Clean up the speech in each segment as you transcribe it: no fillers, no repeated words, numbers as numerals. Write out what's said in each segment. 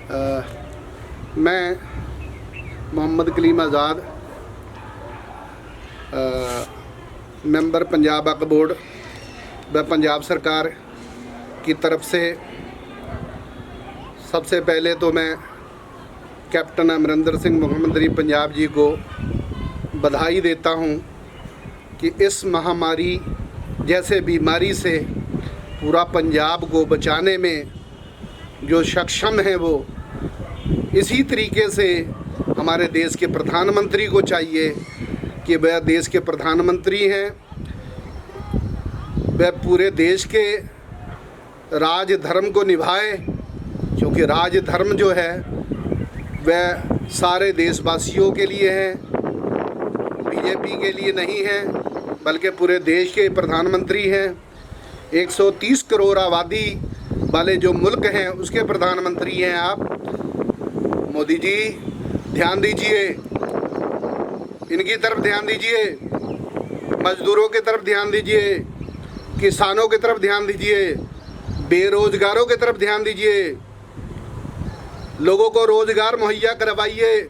मैं मोहम्मद कलीम आज़ाद, मेंबर पंजाब वक्फ बोर्ड व पंजाब सरकार की तरफ से सबसे पहले तो मैं कैप्टन अमरिंदर सिंह मुख्यमंत्री पंजाब जी को बधाई देता हूं कि इस महामारी जैसे बीमारी से पूरा पंजाब को बचाने में जो सक्षम है, वो इसी तरीके से हमारे देश के प्रधानमंत्री को चाहिए कि वह देश के प्रधानमंत्री हैं, वह पूरे देश के राज धर्म को निभाए, क्योंकि राज धर्म जो है वह सारे देशवासियों के लिए है, बीजेपी के लिए नहीं है, बल्कि पूरे देश के प्रधानमंत्री हैं। 130 करोड़ आबादी वाले जो मुल्क हैं उसके प्रधानमंत्री हैं आप। मोदी जी ध्यान दीजिए, इनकी तरफ ध्यान दीजिए, मजदूरों की तरफ ध्यान दीजिए, किसानों की तरफ ध्यान दीजिए, बेरोजगारों की तरफ ध्यान दीजिए, लोगों को रोजगार मुहैया करवाइए,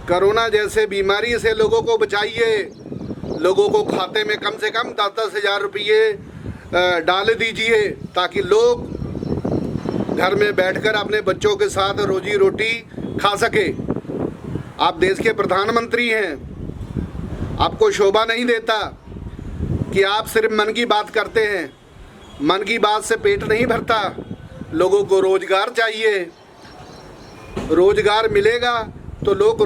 कोरोना जैसे बीमारी से लोगों को बचाइए, लोगों को खाते में कम से कम 10-10 हज़ार रुपये डाल दीजिए ताकि लोग घर में बैठकर अपने बच्चों के साथ रोजी रोटी खा सके। आप देश के प्रधानमंत्री हैं, आपको शोभा नहीं देता कि आप सिर्फ मन की बात करते हैं। मन की बात से पेट नहीं भरता, लोगों को रोजगार चाहिए। रोजगार मिलेगा तो लोग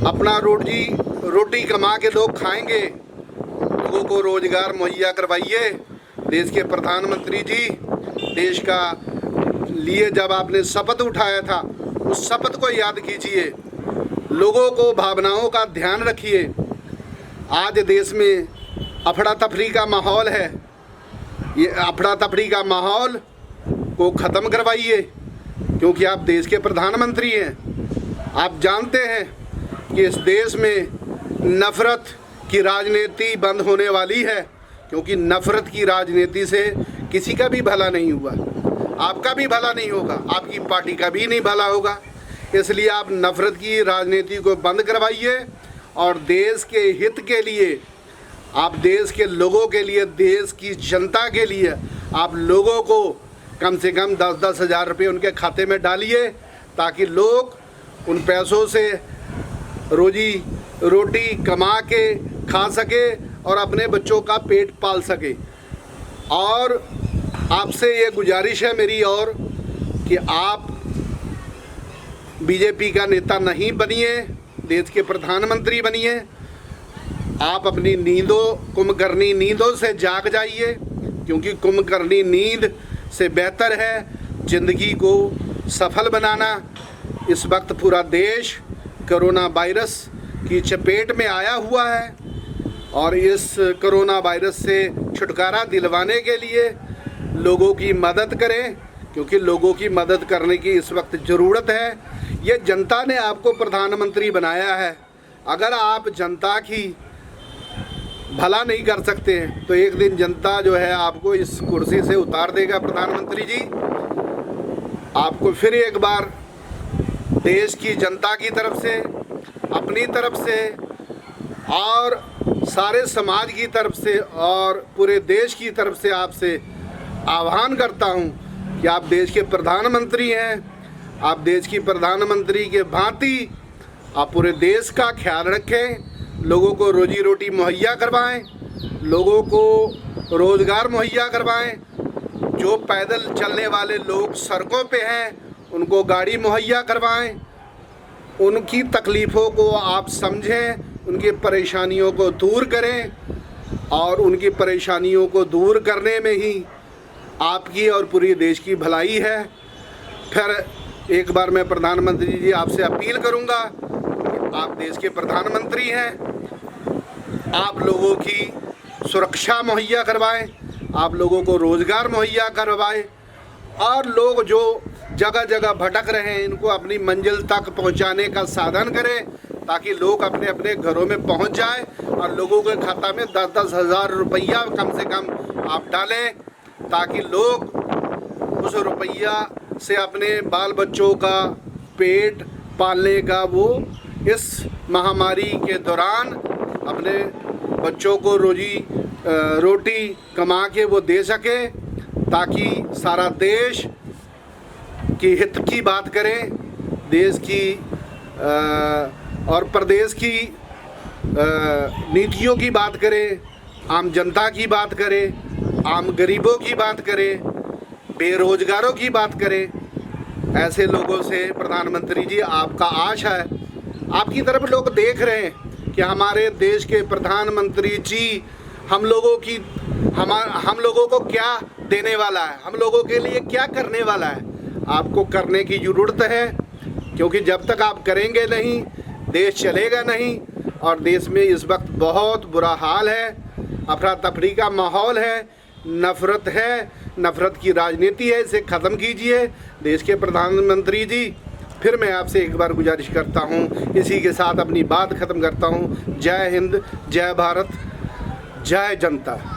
अपना रोटी कमा के लोग खाएंगे। लोगों को रोजगार मुहैया करवाइए। देश के प्रधानमंत्री जी, देश का लिए जब आपने शपथ उठाया था उस शपथ को याद कीजिए, लोगों को भावनाओं का ध्यान रखिए। आज देश में अफरा तफरी का माहौल है, ये अफरा तफरी का माहौल को ख़त्म करवाइए, क्योंकि आप देश के प्रधानमंत्री हैं। आप जानते हैं कि इस देश में नफ़रत की राजनीति बंद होने वाली है, क्योंकि नफ़रत की राजनीति से किसी का भी भला नहीं हुआ, आपका भी भला नहीं होगा, आपकी पार्टी का भी नहीं भला होगा। इसलिए आप नफ़रत की राजनीति को बंद करवाइए और देश के हित के लिए, आप देश के लोगों के लिए, देश की जनता के लिए आप लोगों को कम से कम 10-10 हज़ार रुपये उनके खाते में डालिए, ताकि लोग उन पैसों से रोटी कमा के खा सके और अपने बच्चों का पेट पाल सके। और आपसे ये गुजारिश है मेरी और कि आप बीजेपी का नेता नहीं बनिए, देश के प्रधानमंत्री बनिए। आप अपनी कुंभकर्णी नींदों से जाग जाइए, क्योंकि कुंभकर्णी नींद से बेहतर है ज़िंदगी को सफल बनाना। इस वक्त पूरा देश कोरोना वायरस की चपेट में आया हुआ है और इस कोरोना वायरस से छुटकारा दिलवाने के लिए लोगों की मदद करें, क्योंकि लोगों की मदद करने की इस वक्त ज़रूरत है। ये जनता ने आपको प्रधानमंत्री बनाया है। अगर आप जनता की भला नहीं कर सकते हैं तो एक दिन जनता जो है आपको इस कुर्सी से उतार देगा। प्रधानमंत्री जी, आपको फिर एक बार देश की जनता की तरफ से, अपनी तरफ से और सारे समाज की तरफ से और पूरे देश की तरफ से आपसे आह्वान करता हूं कि आप देश के प्रधानमंत्री हैं। आप देश की प्रधानमंत्री के भांति आप पूरे देश का ख्याल रखें, लोगों को रोजी रोटी मुहैया करवाएं, लोगों को रोज़गार मुहैया करवाएं। जो पैदल चलने वाले लोग सड़कों पे हैं उनको गाड़ी मुहैया करवाएं। उनकी तकलीफ़ों को आप समझें, उनकी परेशानियों को दूर करें और उनकी परेशानियों को दूर करने में ही आपकी और पूरी देश की भलाई है। फिर एक बार मैं प्रधानमंत्री जी आपसे अपील करूंगा कि आप देश के प्रधानमंत्री हैं, आप लोगों की सुरक्षा मुहैया करवाएं, आप लोगों को रोज़गार मुहैया करवाएं और लोग जो जगह जगह भटक रहे हैं इनको अपनी मंजिल तक पहुंचाने का साधन करें, ताकि लोग अपने अपने घरों में पहुंच जाएं और लोगों के खाता में 10-10 हज़ार रुपया कम से कम आप डालें, ताकि लोग उस रुपया से अपने बाल बच्चों का पेट पालने का वो इस महामारी के दौरान अपने बच्चों को रोटी कमा के वो दे सके, ताकि सारा देश की हित की बात करें, देश की और प्रदेश की नीतियों की बात करें, आम जनता की बात करें, आम गरीबों की बात करें, बेरोजगारों की बात करें। ऐसे लोगों से प्रधानमंत्री जी आपका आशा है, आपकी तरफ लोग देख रहे हैं कि हमारे देश के प्रधानमंत्री जी हम लोगों को क्या देने वाला है, हम लोगों के लिए क्या करने वाला है। आपको करने की ज़रूरत है, क्योंकि जब तक आप करेंगे नहीं देश चलेगा नहीं। और देश में इस वक्त बहुत बुरा हाल है, अफरा तफरी का माहौल है, नफ़रत है, नफ़रत की राजनीति है, इसे ख़त्म कीजिए देश के प्रधानमंत्री जी। फिर मैं आपसे एक बार गुजारिश करता हूँ, इसी के साथ अपनी बात ख़त्म करता हूँ। जय हिंद, जय भारत, जय जनता।